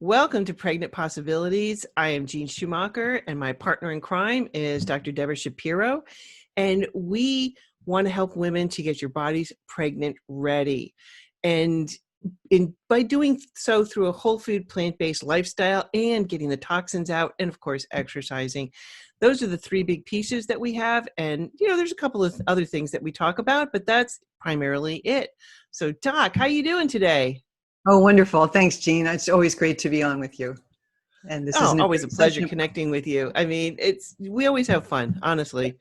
Welcome to Pregnant Possibilities. I am Jeanne Schumacher, and my partner in crime is Dr. Debra Shapiro. And we want to help women to get your bodies pregnant ready. And by doing so through a whole food, plant-based lifestyle and getting the toxins out, and of course, exercising. Those are the three big pieces that we have. And, there's a couple of other things that we talk about, but that's primarily it. So, Doc, how you doing today? Oh, wonderful. Thanks, Jeanne. It's always great to be on with you. And this is always a pleasure connecting with you. I mean, we always have fun, honestly.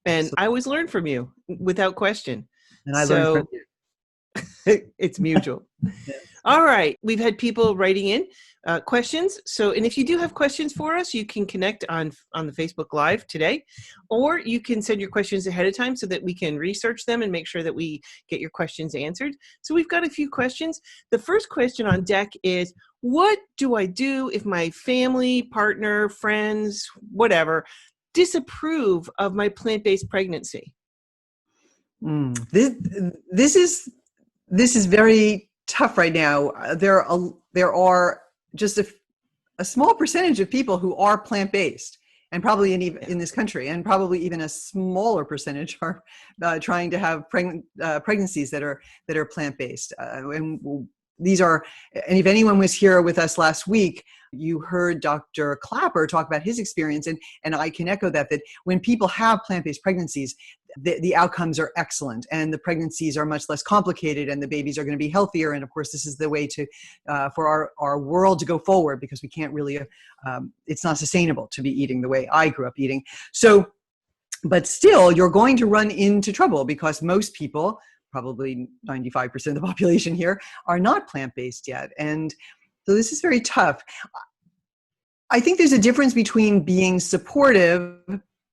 And Absolutely. I always learn from you without question. And I learn from you. It's mutual. Yes. All right. We've had people writing in questions. And if you do have questions for us, you can connect on the Facebook Live today, or you can send your questions ahead of time so that we can research them and make sure that we get your questions answered. So we've got a few questions. The first question on deck is, what do I do if my family, partner, friends, whatever, disapprove of my plant-based pregnancy? This is very tough right now. There are just a small percentage of people who are plant-based, and probably in this country, and probably even a smaller percentage are trying to have pregnancies that are plant-based. And if anyone was here with us last week, you heard Dr. Clapper talk about his experience, and I can echo that when people have plant-based pregnancies, the outcomes are excellent, and the pregnancies are much less complicated, and the babies are going to be healthier. And of course, this is the way for our world to go forward, because we can't really, it's not sustainable to be eating the way I grew up eating. So, but still, you're going to run into trouble, because most people, probably 95% of the population here, are not plant-based yet. And so this is very tough. I think there's a difference between being supportive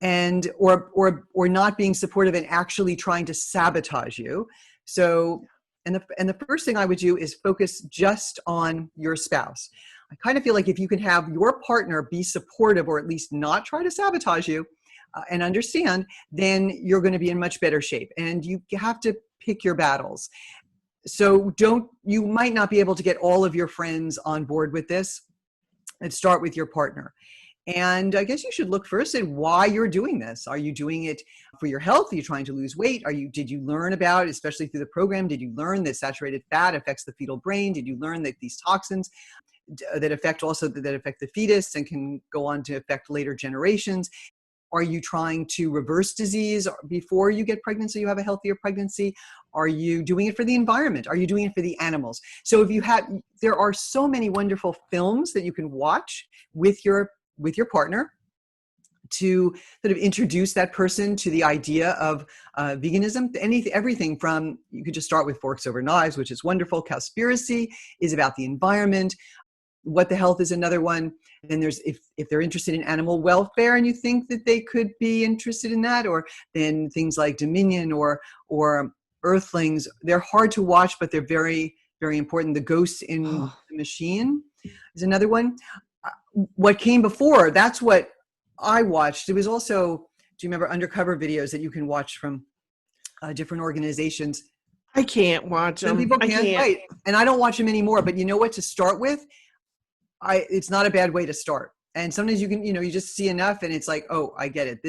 and or not being supportive and actually trying to sabotage you. So, and the first thing I would do is focus just on your spouse. I kind of feel like if you can have your partner be supportive, or at least not try to sabotage you, and understand, then you're going to be in much better shape. And you have to pick your battles. So you might not be able to get all of your friends on board with this, and start with your partner. And I guess you should look first at why you're doing this. Are you doing it for your health? Are you trying to lose weight? Did you learn about, especially through the program, did you learn that saturated fat affects the fetal brain? Did you learn that these toxins that affect the fetus and can go on to affect later generations? Are you trying to reverse disease before you get pregnant so you have a healthier pregnancy? Are you doing it for the environment? Are you doing it for the animals? So there are so many wonderful films that you can watch with your partner to sort of introduce that person to the idea of veganism. Everything from, you could just start with Forks Over Knives, which is wonderful. Cowspiracy is about the environment. What the Health is another one. Then there's, if they're interested in animal welfare and you think that they could be interested in that, or then things like Dominion or Earthlings. They're hard to watch, but they're very, very important. The Ghost in the Machine is another one. What came before, that's what I watched. It was also, do you remember undercover videos that you can watch from different organizations? I can't watch them. Some people can't, right? And I don't watch them anymore, but you know what to start with? It's not a bad way to start. And sometimes you can, you just see enough and it's like, oh, I get it.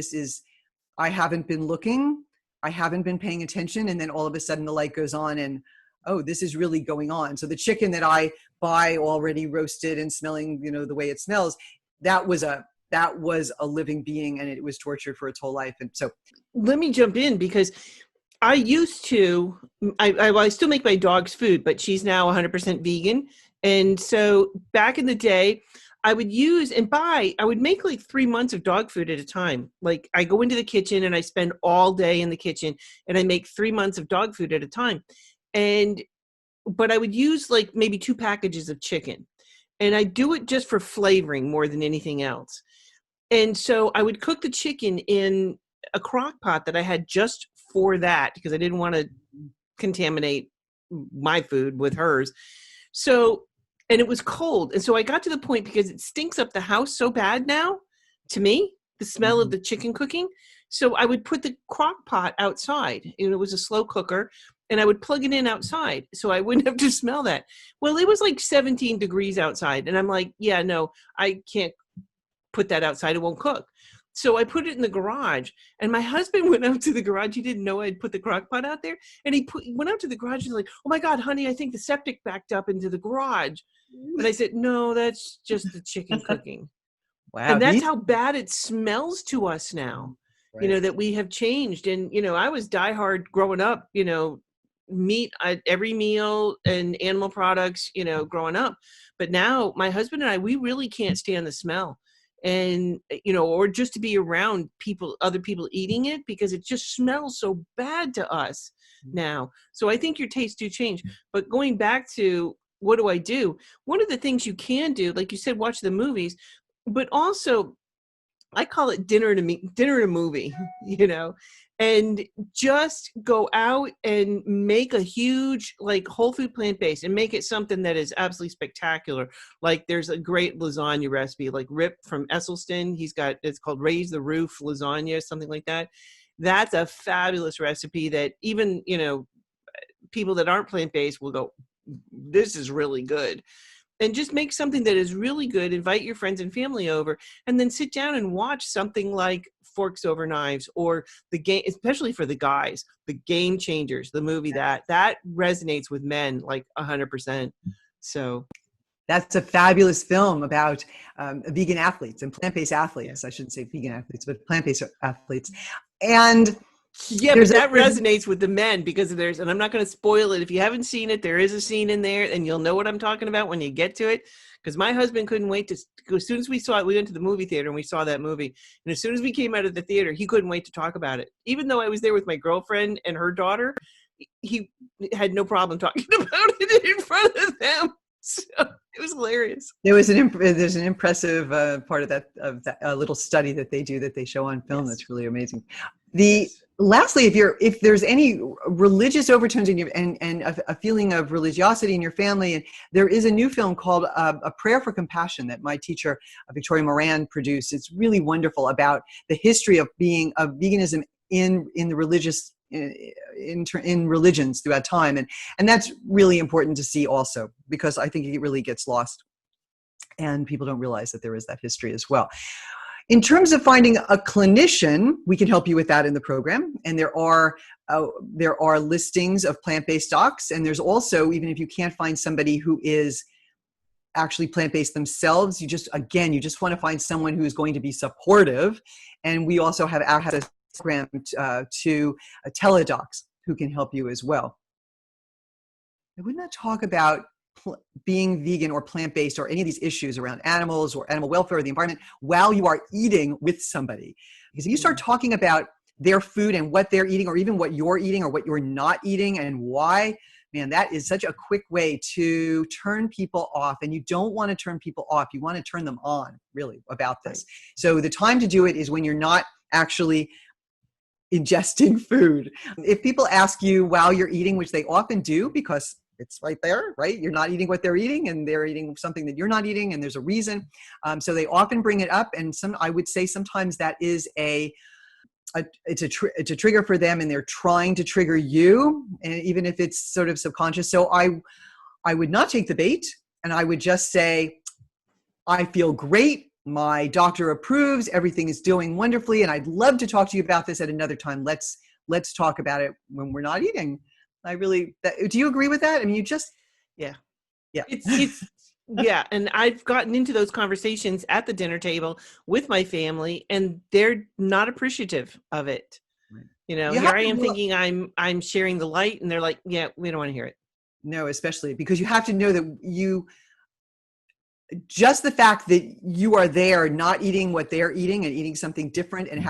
I haven't been looking. I haven't been paying attention. And then all of a sudden the light goes on and, oh, this is really going on. So the chicken that I buy already roasted and smelling, the way it smells, that was a living being, and it was tortured for its whole life. And so let me jump in, because I used to, I still make my dog's food, but she's now 100% vegan. And so back in the day, I would make like 3 months of dog food at a time. Like, I go into the kitchen and I spend all day in the kitchen and I make 3 months of dog food at a time. But I would use like maybe 2 packages of chicken, and I do it just for flavoring more than anything else. And so I would cook the chicken in a crock pot that I had just for that, because I didn't want to contaminate my food with hers. So, and it was cold. And so I got to the point, because it stinks up the house so bad now, to me, the smell of the chicken cooking. So I would put the crock pot outside, and it was a slow cooker. and I would plug it in outside so I wouldn't have to smell that. Well, it was like 17 degrees outside. And I'm like, yeah, no, I can't put that outside. It won't cook. So I put it in the garage, and my husband went out to the garage. He didn't know I'd put the crock pot out there. And he went out to the garage and he's like, oh my God, honey, I think the septic backed up into the garage. And I said, no, that's just the chicken cooking. Wow. And that's how bad it smells to us now, Right. that we have changed. And, I was diehard growing up, meat at every meal and animal products, growing up. But now my husband and I, we really can't stand the smell. And, or just to be around other people eating it, because it just smells so bad to us now. So I think your tastes do change. But going back to what do I do? One of the things you can do, like you said, watch the movies, but also I call it dinner and a movie, and just go out and make a huge, like, whole food plant-based, and make it something that is absolutely spectacular. Like, there's a great lasagna recipe, like Rip from Esselstyn. It's called Raise the Roof lasagna, something like that. That's a fabulous recipe that even, people that aren't plant-based will go, this is really good. And just make something that is really good, invite your friends and family over, and then sit down and watch something like Forks Over Knives, or the game, especially for the guys, the Game Changers, the movie that resonates with men like 100%. So that's a fabulous film about vegan athletes and plant-based athletes. I shouldn't say vegan athletes, but plant-based athletes. And yeah, but that resonates with the men, because and I'm not going to spoil it. If you haven't seen it, there is a scene in there, and you'll know what I'm talking about when you get to it. Because my husband couldn't wait to go. As soon as we saw it, we went to the movie theater and we saw that movie. And as soon as we came out of the theater, he couldn't wait to talk about it. Even though I was there with my girlfriend and her daughter, he had no problem talking about it in front of them. So it was hilarious. There's an impressive part of that little study that they do, that they show on film. Yes. That's really amazing. Lastly, if there's any religious overtones in your and a feeling of religiosity in your family, and there is a new film called A Prayer for Compassion that my teacher Victoria Moran produced. It's really wonderful about the history of veganism in the religious in religions throughout time, and that's really important to see also, because I think it really gets lost and people don't realize that there is that history as well. In terms of finding a clinician, we can help you with that in the program. And there are listings of plant-based docs. And there's also, even if you can't find somebody who is actually plant-based themselves, you just want to find someone who is going to be supportive. And we also have access to teledocs who can help you as well. I would not talk about being vegan or plant-based or any of these issues around animals or animal welfare or the environment while you are eating with somebody. Because if you start talking about their food and what they're eating, or even what you're eating or what you're not eating and why, man, that is such a quick way to turn people off. And you don't want to turn people off. You want to turn them on, really, about this. So the time to do it is when you're not actually ingesting food. If people ask you while you're eating, which they often do, because it's right there, right? You're not eating what they're eating, and they're eating something that you're not eating, and there's a reason. So they often bring it up, and I would say sometimes that is it's a trigger for them, and they're trying to trigger you, and even if it's sort of subconscious. So I would not take the bait, and I would just say, I feel great. My doctor approves. Everything is doing wonderfully, and I'd love to talk to you about this at another time. Let's talk about it when we're not eating. Do you agree with that? I mean, yeah. It's yeah. And I've gotten into those conversations at the dinner table with my family, and they're not appreciative of it. Right. Here I am thinking I'm sharing the light, and they're like, yeah, we don't want to hear it. No, especially because you have to know that just the fact that you are there not eating what they're eating and eating something different, and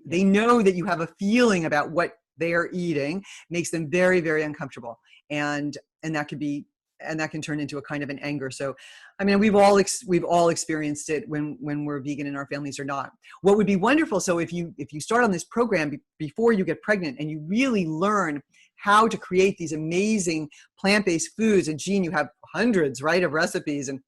they know that you have a feeling about what they're eating, makes them very, very uncomfortable. And that can turn into a kind of an anger. So, I mean, we've all experienced it when we're vegan and our families are not. What would be wonderful, so if you start on this program before you get pregnant, and you really learn how to create these amazing plant-based foods, and Jeanne, you have hundreds, right, of recipes, and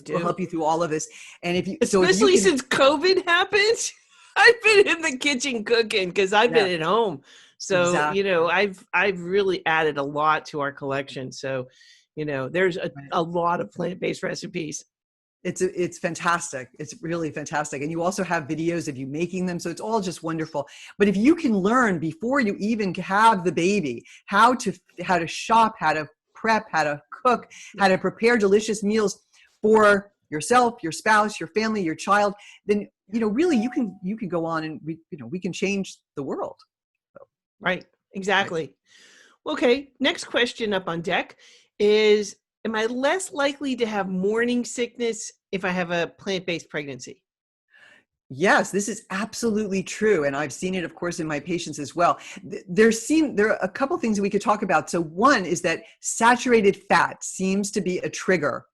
we'll help you through all of this. And especially since COVID happened, I've been in the kitchen cooking, because I've been at home. So, Exactly. I've really added a lot to our collection. So, there's Right. a lot of plant-based recipes. It's fantastic. It's really fantastic. And you also have videos of you making them. So it's all just wonderful. But if you can learn before you even have the baby, how to shop, how to prep, how to cook, how to prepare delicious meals for yourself, your spouse, your family, your child, then, really you can go on and we can change the world. So, Right. right. Exactly. Okay. Next question up on deck is, am I less likely to have morning sickness if I have a plant-based pregnancy? Yes, this is absolutely true. And I've seen it, of course, in my patients as well. There are a couple things we could talk about. So one is that saturated fat seems to be a trigger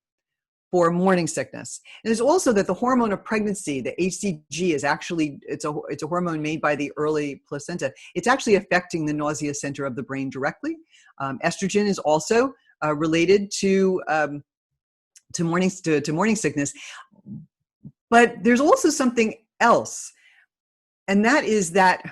for morning sickness. And there's also that the hormone of pregnancy, the HCG, is actually, it's a hormone made by the early placenta. It's actually affecting the nausea center of the brain directly. Estrogen is also related to morning sickness. But there's also something else, and that is that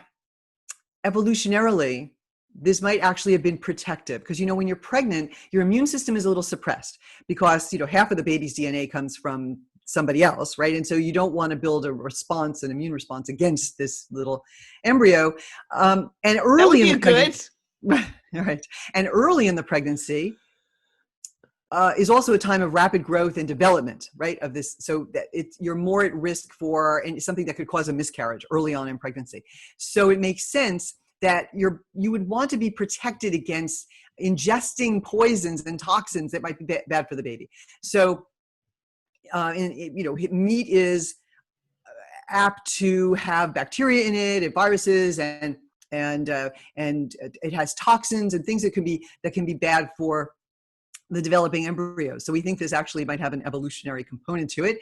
evolutionarily, this might actually have been protective, because when you're pregnant, your immune system is a little suppressed because half of the baby's DNA comes from somebody else, right? And so you don't want to build an immune response against this little embryo. And That would early in be the a good. pregnancy, right? And early in the pregnancy, is also a time of rapid growth and development, right? Of this, so that you're more at risk for something that could cause a miscarriage early on in pregnancy. So it makes sense that you would want to be protected against ingesting poisons and toxins that might be bad for the baby. So, meat is apt to have bacteria in it and viruses and it has toxins and things that can be bad for the developing embryo. So we think this actually might have an evolutionary component to it.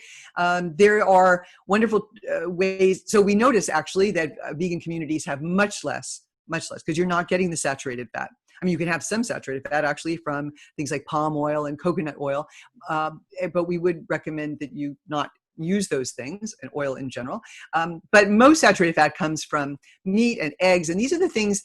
There are wonderful ways. So we notice actually that vegan communities have much less, because you're not getting the saturated fat. I mean, you can have some saturated fat actually from things like palm oil and coconut oil, but we would recommend that you not use those things and oil in general. But most saturated fat comes from meat and eggs. And these are the things,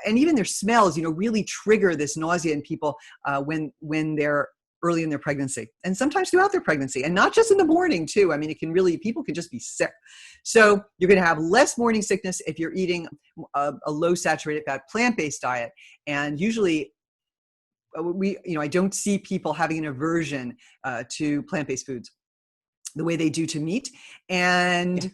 and even their smells, really trigger this nausea in people when they're early in their pregnancy, and sometimes throughout their pregnancy, and not just in the morning too. I mean, people can just be sick. So you're going to have less morning sickness if you're eating a low saturated fat plant-based diet. And usually I don't see people having an aversion to plant-based foods the way they do to meat. And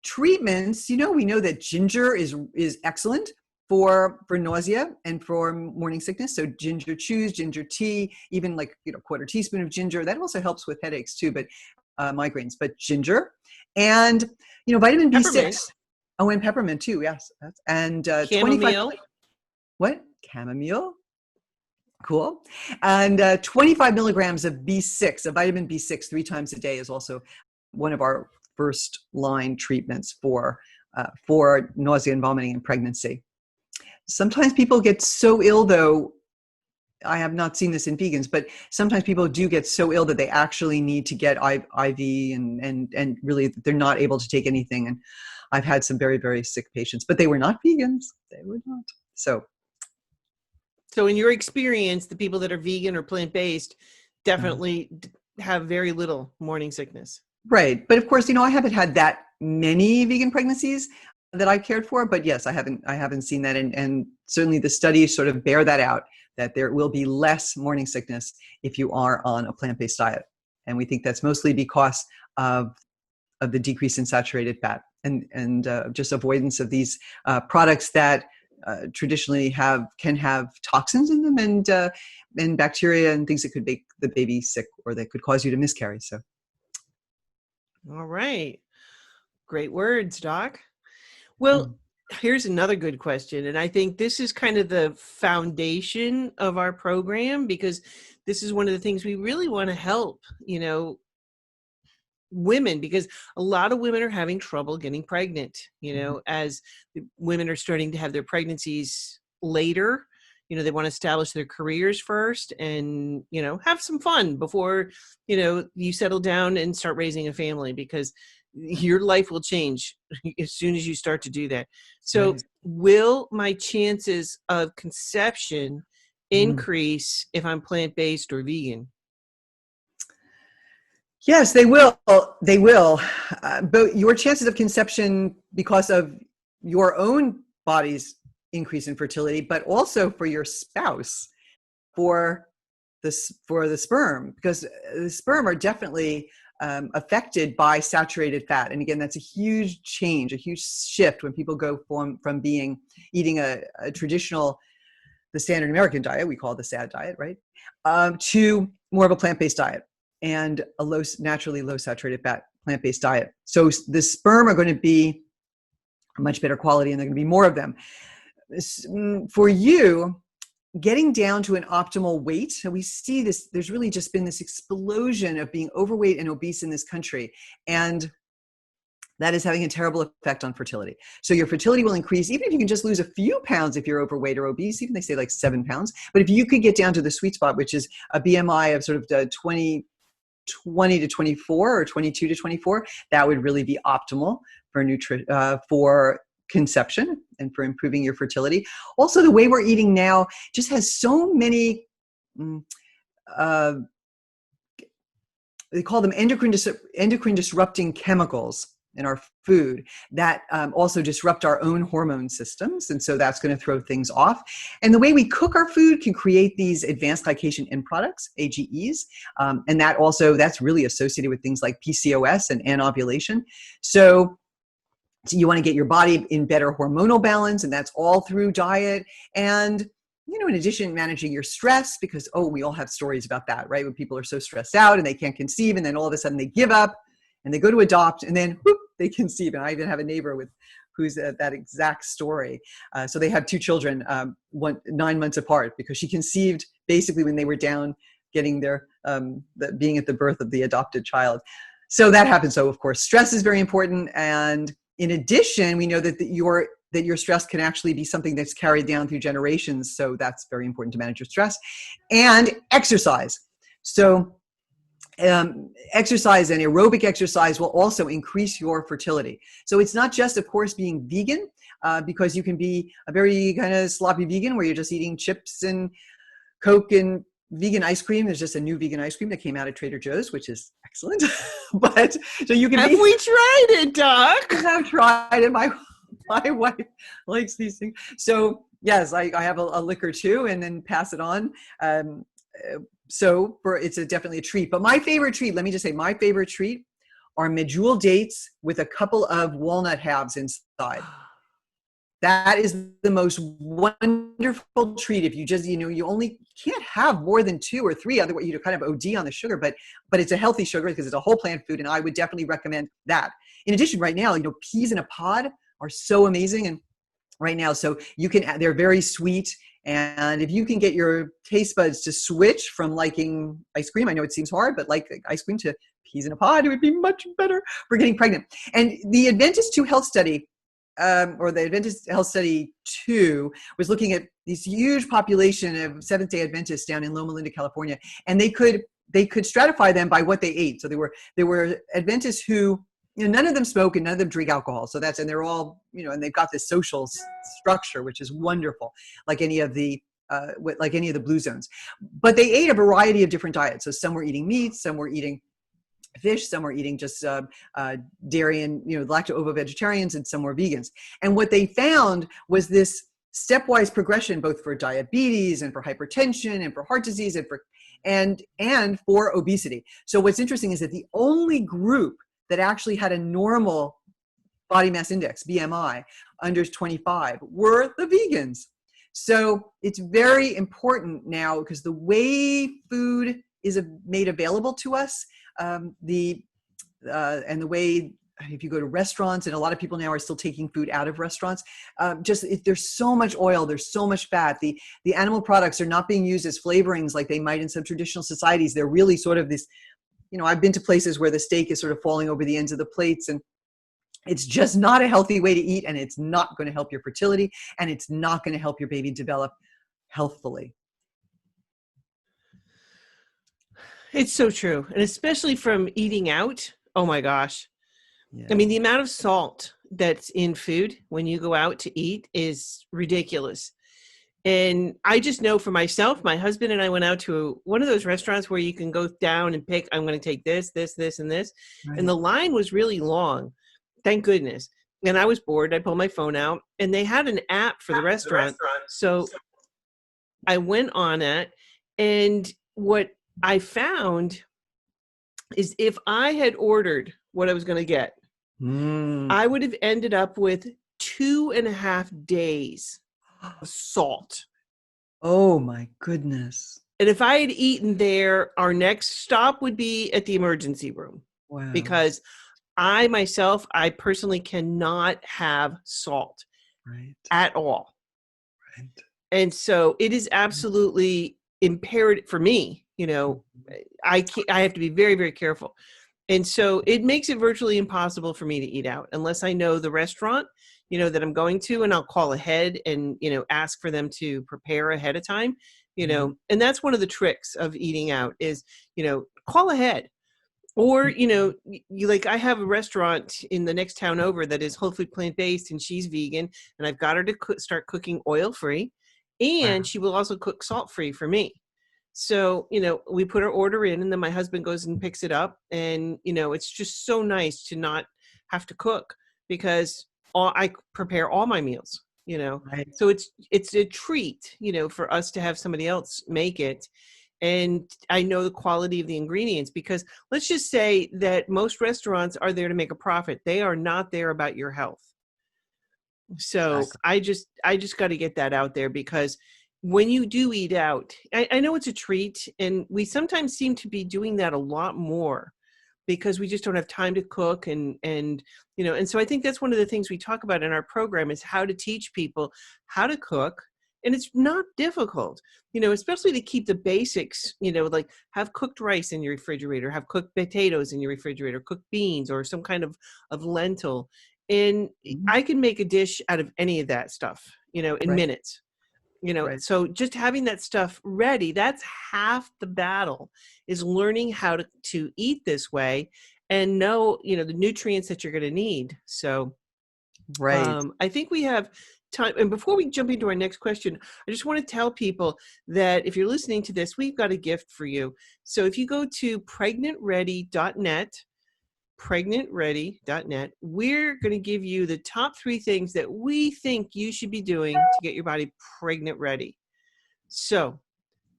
treatments, we know that ginger is excellent for nausea and for morning sickness. So ginger chews, ginger tea, even like quarter teaspoon of ginger, that also helps with headaches too, but migraines. But ginger and vitamin Peppermint, B6. Oh, and peppermint too. Yes, and 25. chamomile. What? Chamomile. Cool. And 25 milligrams of B6, of vitamin B6, 3 times a day is also one of our first line treatments for nausea and vomiting in pregnancy. Sometimes people get so ill, though. I have not seen this in vegans, but sometimes people do get so ill that they actually need to get IV and really they're not able to take anything. And I've had some very, very sick patients, but they were not vegans. They were not. So in your experience, the people that are vegan or plant-based definitely have very little morning sickness. Right. But of course, I haven't had that many vegan pregnancies that I've cared for, but yes, I haven't seen that. And certainly the studies sort of bear that out, that there will be less morning sickness if you are on a plant-based diet. And we think that's mostly because of the decrease in saturated fat and just avoidance of these products that traditionally can have toxins in them and bacteria and things that could make the baby sick or that could cause you to miscarry. So. All right. Great words, Doc. Well, here's another good question. And I think this is kind of the foundation of our program, because this is one of the things we really want to help, women, because a lot of women are having trouble getting pregnant, as women are starting to have their pregnancies later. They want to establish their careers first and, have some fun before, you settle down and start raising a family, because your life will change as soon as you start to do that. So Yes. will my chances of conception Mm. increase if I'm plant-based or vegan? Yes, they will. They will. But your chances of conception, because of your own body's increase in fertility, but also for your spouse, for for the sperm, because the sperm are definitely affected by saturated fat. And again, that's a huge change, a huge shift when people go from being eating a traditional, the standard American diet, we call it the SAD diet, right? To more of a plant-based diet and a naturally low saturated fat plant-based diet. So the sperm are going to be much better quality, and they're going to be more of them. For you, getting down to an optimal weight, and we see this, there's really just been this explosion of being overweight and obese in this country. And that is having a terrible effect on fertility. So your fertility will increase, even if you can just lose a few pounds if you're overweight or obese, even they say like 7 pounds. But if you could get down to the sweet spot, which is a BMI of sort of 20 to 24 or 22 to 24, that would really be optimal for conception and for improving your fertility. Also, the way we're eating now just has so many, they call them endocrine disrupting chemicals in our food that also disrupt our own hormone systems. And so that's going to throw things off. And the way we cook our food can create these advanced glycation end products, AGEs. And that's really associated with things like PCOS and anovulation. So you want to get your body in better hormonal balance, and that's all through diet. And in addition, managing your stress, because, we all have stories about that, right? When people are so stressed out and they can't conceive, and then all of a sudden they give up and they go to adopt, and then whoop, they conceive. And I even have a neighbor who's that exact story. So they have 2 children, 9 months apart, because she conceived basically when they were down getting being at the birth of the adopted child. So that happens. So of course, stress is very important. And in addition, we know that your stress can actually be something that's carried down through generations. So that's very important to manage your stress. And exercise. So exercise and aerobic exercise will also increase your fertility. So it's not just, of course, being vegan, because you can be a very kind of sloppy vegan where you're just eating chips and Coke and vegan ice cream. There's just a new vegan ice cream that came out at Trader Joe's, which is excellent. But so you can Have we tried it, Doc? I've tried it. My wife likes these things. So yes, I have a liquor too, and then pass it on. So it's definitely a treat. But my favorite treat, let me just say, my favorite treat are medjool dates with a couple of walnut halves inside. That is the most wonderful treat. If you just, you only can't have more than 2 or 3, otherwise you kind of OD on the sugar, but it's a healthy sugar because it's a whole plant food, and I would definitely recommend that. In addition, right now, peas in a pod are so amazing, and right now, so they're very sweet. And if you can get your taste buds to switch from liking ice cream, I know it seems hard, but like ice cream, to peas in a pod, it would be much better for getting pregnant. And the Adventist 2 Health Study, or the Adventist Health Study 2, was looking at this huge population of Seventh-day Adventists down in Loma Linda, California, and they could stratify them by what they ate. So there were Adventists who, none of them smoke and none of them drink alcohol. So and they're all, and they've got this social structure, which is wonderful, like any of the blue zones. But they ate a variety of different diets. So some were eating meat, some were eating fish, some were eating just dairy and lacto-ovo vegetarians, and some were vegans. And what they found was this stepwise progression, both for diabetes and for hypertension and for heart disease and for obesity. So what's interesting is that the only group that actually had a normal body mass index, BMI, under 25 were the vegans. So it's very important now, because the way food is made available to us, and the way, if you go to restaurants, and a lot of people now are still taking food out of restaurants, there's so much oil, there's so much fat. The animal products are not being used as flavorings like they might in some traditional societies. They're really sort of this, I've been to places where the steak is sort of falling over the ends of the plates, and it's just not a healthy way to eat, and it's not going to help your fertility, and it's not going to help your baby develop healthfully. It's so true. And especially from eating out. Oh my gosh. Yeah. I mean, the amount of salt that's in food when you go out to eat is ridiculous. And I just know for myself, my husband and I went out to one of those restaurants where you can go down and pick, I'm going to take this, this, this, and this. And Right. the line was really long. Thank goodness. And I was bored. I pulled my phone out and they had an app for the restaurant. So I went on it. And what I found is if I had ordered what I was going to get, I would have ended up with 2.5 days of salt. Oh my goodness. And if I had eaten there, our next stop would be at the emergency room. Wow. Because I myself, I personally cannot have salt at all. Right. And so it is absolutely imperative for me, you know, I have to be very, very careful. And so it makes it virtually impossible for me to eat out unless I know the restaurant, you know, that I'm going to, and I'll call ahead and, you know, ask for them to prepare ahead of time, you know, and that's one of the tricks of eating out is, you know, call ahead. Or, you know, you like, I have a restaurant in the next town over that is whole food plant-based and she's vegan and I've got her to start cooking oil-free and she will also cook salt-free for me. So, you know, we put our order in and then my husband goes and picks it up and, you know, it's just so nice to not have to cook because I prepare all my meals, you know, so it's a treat, you know, for us to have somebody else make it. And I know the quality of the ingredients because let's just say that most restaurants are there to make a profit. They are not there about your health. So I just got to get that out there because when you do eat out, I know it's a treat and we sometimes seem to be doing that a lot more because we just don't have time to cook and you know, and so I think that's one of the things we talk about in our program is how to teach people how to cook. And it's not difficult, you know, especially to keep the basics, you know, like have cooked rice in your refrigerator, have cooked potatoes in your refrigerator, cooked beans or some kind of lentil. And I can make a dish out of any of that stuff, you know, in minutes, you know, so just having that stuff ready, that's half the battle is learning how to eat this way and know, you know, the nutrients that you're going to need. So I think we have time. And before we jump into our next question, I just want to tell people that if you're listening to this, we've got a gift for you. So if you go to pregnantready.net, we're going to give you the top 3 things that we think you should be doing to get your body pregnant ready. So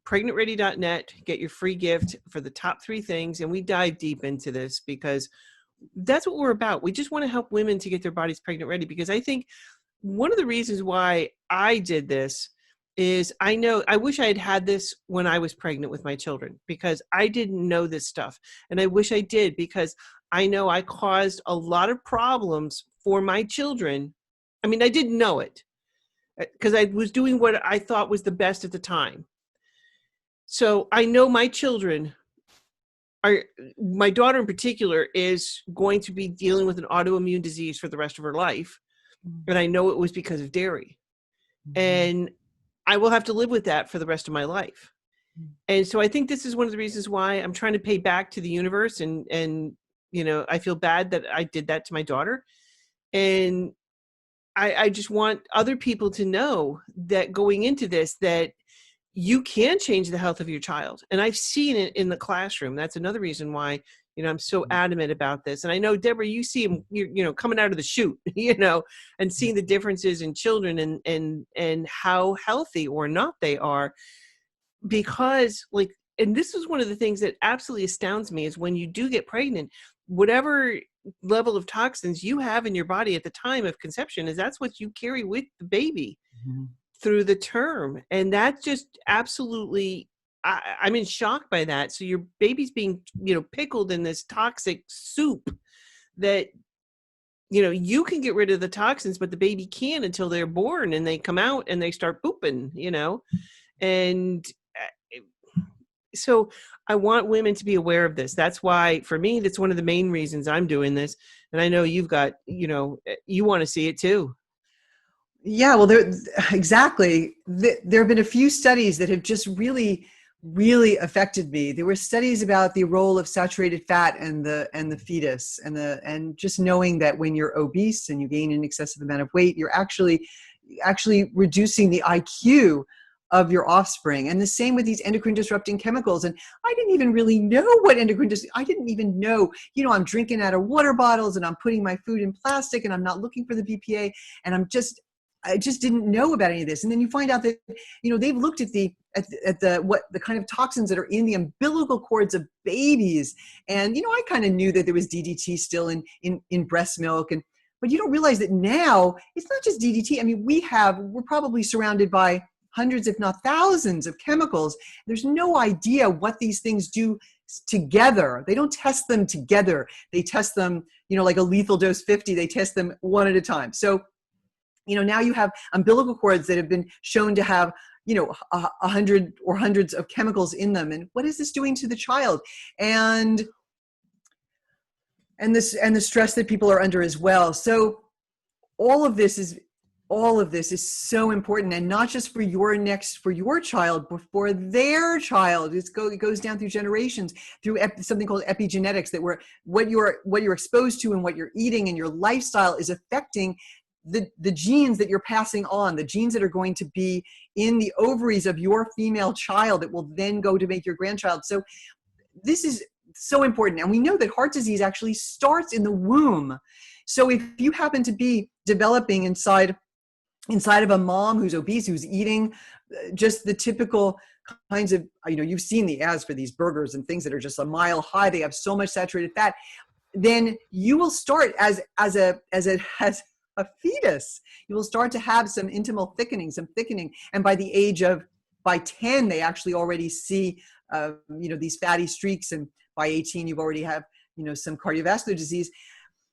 pregnantready.net, get your free gift for the top 3 things. And we dive deep into this because that's what we're about. We just want to help women to get their bodies pregnant ready because I think one of the reasons why I did this is I wish I had had this when I was pregnant with my children because I didn't know this stuff. And I wish I did because I know I caused a lot of problems for my children. I mean, I didn't know it because I was doing what I thought was the best at the time. So I know my children my daughter in particular is going to be dealing with an autoimmune disease for the rest of her life. And I know it was because of dairy. And I will have to live with that for the rest of my life. And so I think this is one of the reasons why I'm trying to pay back to the universe. And you know, I feel bad that I did that to my daughter. And I just want other people to know that going into this, that you can change the health of your child. And I've seen it in the classroom. That's another reason why, you know, I'm so adamant about this. And I know, Debra, you see them, you know, coming out of the chute, you know, and seeing the differences in children and how healthy or not they are. Because like, and this is one of the things that absolutely astounds me is when you do get pregnant, whatever level of toxins you have in your body at the time of conception is that's what you carry with the baby. Through the term. And that just absolutely, I'm in shock by that. So your baby's being, you know, pickled in this toxic soup that, you know, you can get rid of the toxins, but the baby can't until they're born and they come out and they start pooping, you know? And so I want women to be aware of this. That's why, for me, that's one of the main reasons I'm doing this. And I know you've got, you know, you want to see it too. Yeah, well, exactly. There have been a few studies that have just really really affected me. There were studies about the role of saturated fat and the fetus, and just knowing that when you're obese and you gain an excessive amount of weight, you're actually reducing the IQ of your offspring. And the same with these endocrine disrupting chemicals. And I didn't even really know what I didn't even know, I'm drinking out of water bottles and I'm putting my food in plastic and I'm not looking for the BPA. And I just didn't know about any of this. And then you find out that, they've looked at the kind of toxins that are in the umbilical cords of babies. And, I kind of knew that there was DDT still in breast milk. But you don't realize that now it's not just DDT. I mean, we're probably surrounded by hundreds, if not thousands of chemicals. There's no idea what these things do together. They don't test them together. They test them, like a lethal dose 50, they test them one at a time. So, now you have umbilical cords that have been shown to have, 100 or hundreds of chemicals in them. And what is this doing to the child? And the stress that people are under as well. So all of this is so important, and not just for your child, but for their child. It goes down through generations, through something called epigenetics, that what you're exposed to and what you're eating and your lifestyle is affecting the genes that you're passing on, the genes that are going to be in the ovaries of your female child that will then go to make your grandchild. So this is so important. And we know that heart disease actually starts in the womb. So if you happen to be developing inside of a mom who's obese, who's eating just the typical kinds of, you've seen the ads for these burgers and things that are just a mile high, they have so much saturated fat, then you will start as a fetus, you will start to have some intimal thickening, and by 10 they actually already see these fatty streaks, and by 18 you've already have some cardiovascular disease.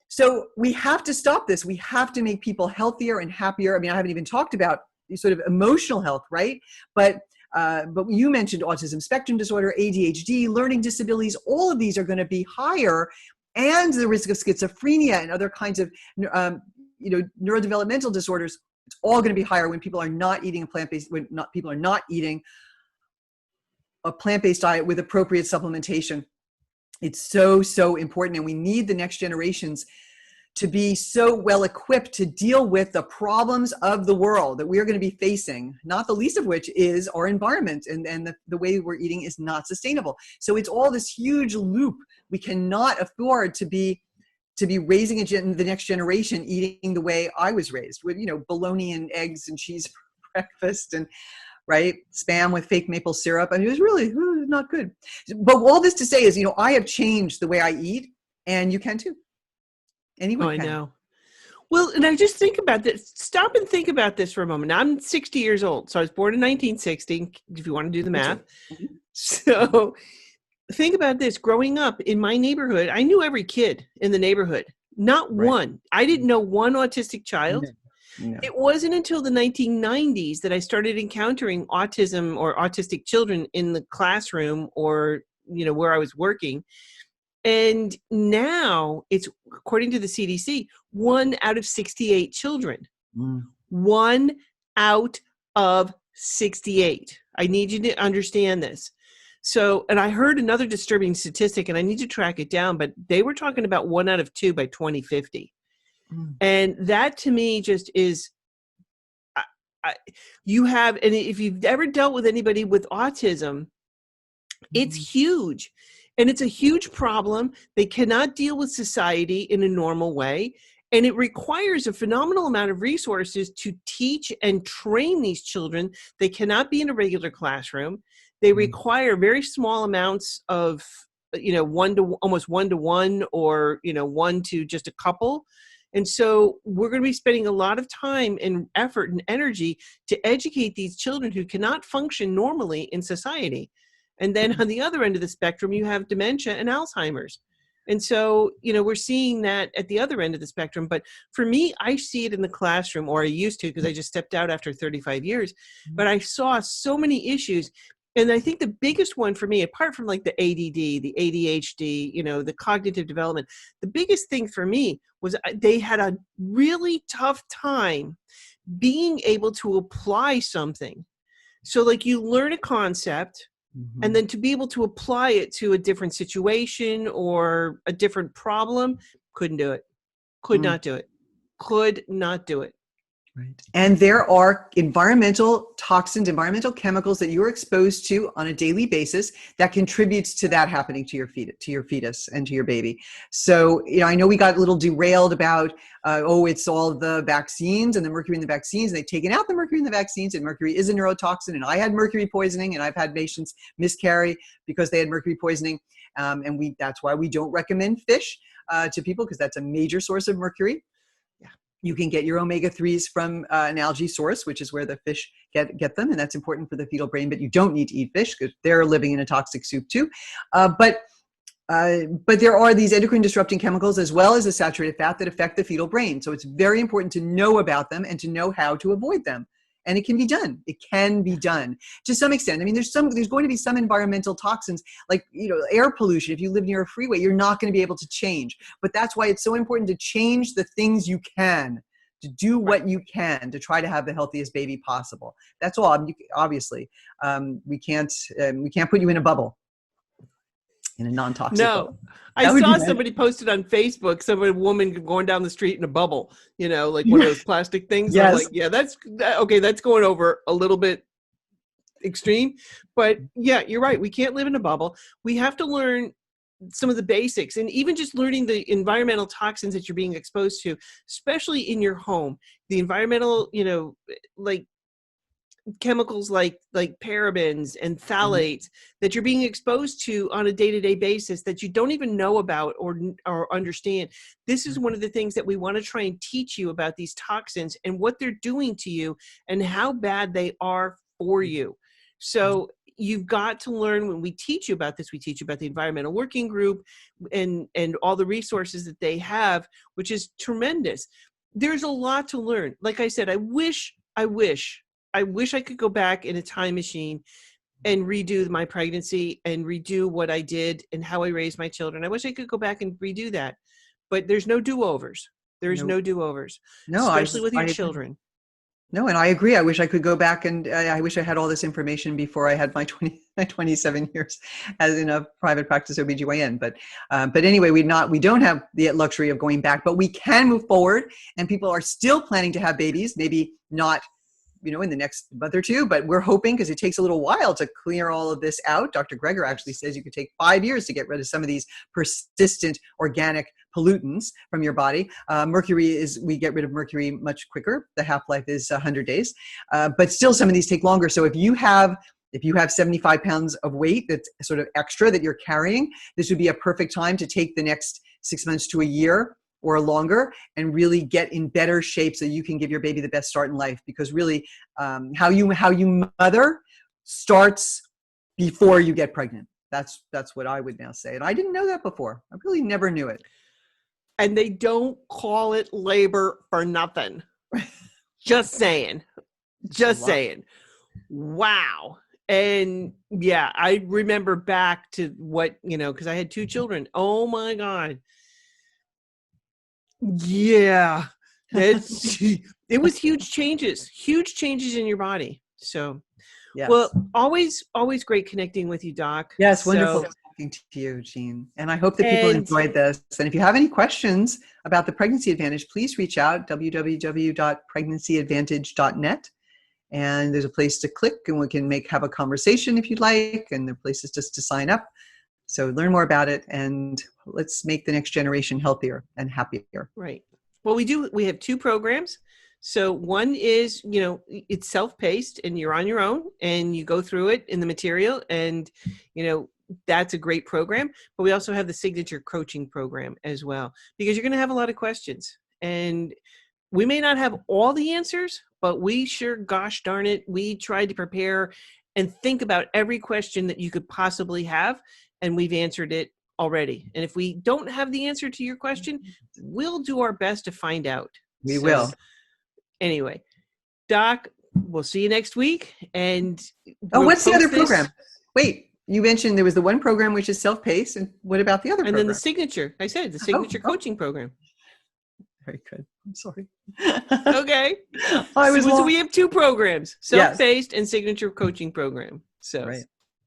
So we have to stop this. We have to make people healthier and happier. I mean, I haven't even talked about sort of emotional health, right? But you mentioned autism spectrum disorder, ADHD, learning disabilities. All of these are going to be higher, and the risk of schizophrenia and other kinds of neurodevelopmental disorders. It's all going to be higher when people are not eating people are not eating a plant-based diet with appropriate supplementation. It's so, so important. And we need the next generations to be so well equipped to deal with the problems of the world that we are going to be facing, not the least of which is our environment, and the way we're eating is not sustainable. So it's all this huge loop. We cannot afford to be raising the next generation eating the way I was raised, with, bologna and eggs and cheese for breakfast, and right, spam with fake maple syrup. I mean, it was really not good. But all this to say is, I have changed the way I eat, and you can too. Anyone can. I know. Well, and I just think about this. Stop and think about this for a moment. I'm 60 years old. So I was born in 1960, if you want to do the math. Mm-hmm. So think about this. Growing up in my neighborhood, I knew every kid in the neighborhood. Not one. I didn't know one autistic child. No. It wasn't until the 1990s that I started encountering autism or autistic children in the classroom or, where I was working. And now it's, according to the CDC, 1 out of 68 children. 1 out of 68. I need you to understand this. So, and I heard another disturbing statistic, and I need to track it down, but they were talking about 1 out of 2 by 2050. And that to me just is, you have, and if you've ever dealt with anybody with autism, it's huge. And it's a huge problem. They cannot deal with society in a normal way. And it requires a phenomenal amount of resources to teach and train these children. They cannot be in a regular classroom. They require very small amounts of, almost 1-to-1 or, 1 to just a couple. And so we're going to be spending a lot of time and effort and energy to educate these children who cannot function normally in society. And then on the other end of the spectrum, you have dementia and Alzheimer's. And so, we're seeing that at the other end of the spectrum. But for me, I see it in the classroom, or I used to, because I just stepped out after 35 years. But I saw so many issues. And I think the biggest one for me, apart from like the ADD, the ADHD, the cognitive development, the biggest thing for me was they had a really tough time being able to apply something. So like you learn a concept, Mhm. And then to be able to apply it to a different situation or a different problem, couldn't do it. Could Mm. not do it. Could not do it. Right. And there are environmental toxins, environmental chemicals that you're exposed to on a daily basis that contributes to that happening to your fetus and to your baby. So, I know we got a little derailed about, it's all the vaccines and the mercury in the vaccines, and they've taken out the mercury in the vaccines, and mercury is a neurotoxin. And I had mercury poisoning, and I've had patients miscarry because they had mercury poisoning. And that's why we don't recommend fish to people, because that's a major source of mercury. You can get your omega-3s from an algae source, which is where the fish get them, and that's important for the fetal brain, but you don't need to eat fish because they're living in a toxic soup too. But there are these endocrine disrupting chemicals as well as the saturated fat that affect the fetal brain. So it's very important to know about them and to know how to avoid them. And it can be done. It can be done to some extent. I mean, there's going to be some environmental toxins, like, air pollution. If you live near a freeway, you're not going to be able to change. But that's why it's so important to change the things you can, to do what you can to try to have the healthiest baby possible. That's all. Obviously, we can't put you in a bubble, in a non-toxic bubble. I saw somebody posted on Facebook, a woman going down the street in a bubble, like one of those plastic things. Yes. I'm like, yeah, that's going over a little bit extreme, but yeah, you're right. We can't live in a bubble. We have to learn some of the basics, and even just learning the environmental toxins that you're being exposed to, especially in your home, the environmental, like chemicals like parabens and phthalates that you're being exposed to on a day-to-day basis that you don't even know about or understand. This is one of the things that we want to try and teach you about, these toxins and what they're doing to you and how bad they are for you. So you've got to learn. When we teach you about this, we teach you about the environmental working group and all the resources that they have, which is tremendous. There's a lot to learn. Like I said, I wish I could go back in a time machine and redo my pregnancy and redo what I did and how I raised my children. I wish I could go back and redo that, but there's no do-overs. There's no do-overs, especially with your children. No, and I agree. I wish I could go back, and I wish I had all this information before I had my 27 years as in a private practice OBGYN. But anyway, we don't have the luxury of going back, but we can move forward, and people are still planning to have babies, maybe not, in the next month or two, but we're hoping, because it takes a little while to clear all of this out. Dr. Greger actually says you could take 5 years to get rid of some of these persistent organic pollutants from your body. We get rid of mercury much quicker. The half-life is 100 days, but still some of these take longer. So if you have 75 pounds of weight that's sort of extra that you're carrying, this would be a perfect time to take the next 6 months to a year or longer and really get in better shape so you can give your baby the best start in life. Because really, how you mother starts before you get pregnant. That's what I would now say. And I didn't know that before. I really never knew it. And they don't call it labor for nothing. Just saying. Wow. And yeah, I remember back to what, because I had 2 children. Oh my God. Yeah. It was huge changes in your body. So, yes. Well, always great connecting with you, Doc. Yes. Wonderful talking to you, Jeanne. And I hope that people enjoyed this. And if you have any questions about the Pregnancy Advantage, please reach out, www.pregnancyadvantage.net. And there's a place to click, and we can have a conversation if you'd like. And there are places just to sign up. So learn more about it, and let's make the next generation healthier and happier. Right. Well, we have 2 programs. So one is, it's self-paced and you're on your own and you go through it in the material, and, that's a great program. But we also have the signature coaching program as well, because you're going to have a lot of questions, and we may not have all the answers, but we sure, gosh darn it, we tried to prepare and think about every question that you could possibly have, and we've answered it already. And if we don't have the answer to your question, we'll do our best to find out. We will. Anyway, Doc, we'll see you next week. And what's the other program? Wait, you mentioned there was the one program which is self-paced, and what about the other program? And then the signature. I said the signature coaching program. Very good. I'm sorry. Okay. So we have 2 programs: self-paced and signature coaching program. So. Right.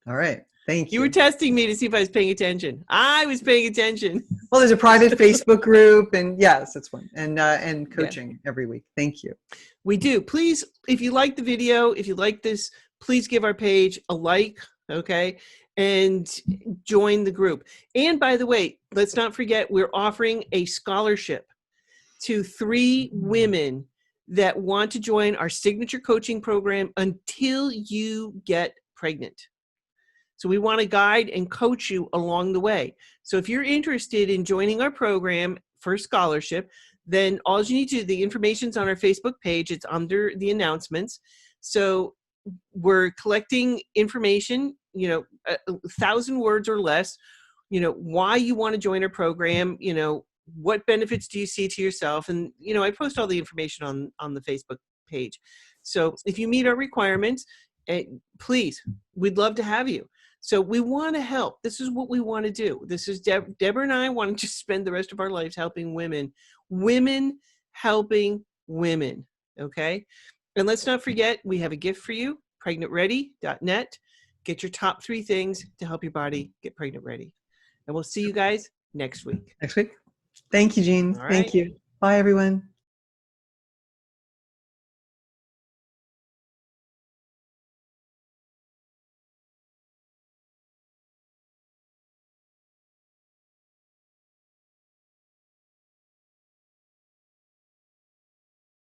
All right. Thank You were you. testing me to see if I was paying attention. I was paying attention. Well, there's a private Facebook group, and yes, that's one, and coaching every week. Thank you. We do. Please, if you like the video, if you like this, please give our page a like, okay? And join the group. And by the way, let's not forget, we're offering a scholarship to 3 women that want to join our signature coaching program until you get pregnant. So we want to guide and coach you along the way. So if you're interested in joining our program for scholarship, then all you need to do, the information's on our Facebook page. It's under the announcements. So we're collecting information, 1,000 words or less, why you want to join our program, what benefits do you see to yourself? And, I post all the information on the Facebook page. So if you meet our requirements, please, we'd love to have you. So we want to help. This is what we want to do. This is Debra and I want to just spend the rest of our lives helping women helping women. Okay. And let's not forget, we have a gift for you, pregnantready.net. Get your top 3 things to help your body get pregnant ready. And we'll see you guys next week. Next week. Thank you, Jeanne. All right. Thank you. Bye, everyone.